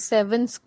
7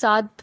7